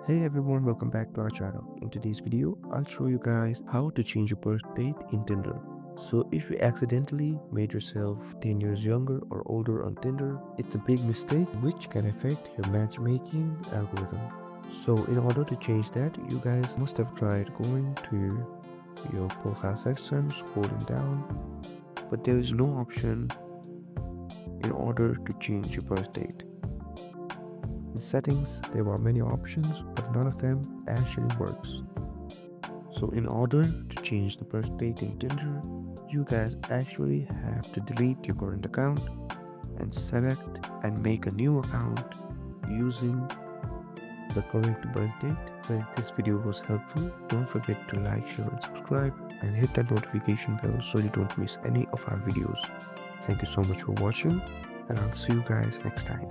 Hey everyone, welcome back to our channel. In today's video, I'll show you guys how to change your birth date in Tinder. So if you accidentally made yourself 10 years younger or older on Tinder, it's a big mistake which can affect your matchmaking algorithm. So in order to change that, you guys must have tried going to your profile section, scrolling down, but there is no option in order to change your birth date. In settings, there are many options, but none of them actually works. So in order to change the birth date in Tinder, you guys actually have to delete your current account and select and make a new account using the correct birth date. So if this video was helpful, don't forget to like, share and subscribe and hit that notification bell so you don't miss any of our videos. Thank you so much for watching and I'll see you guys next time.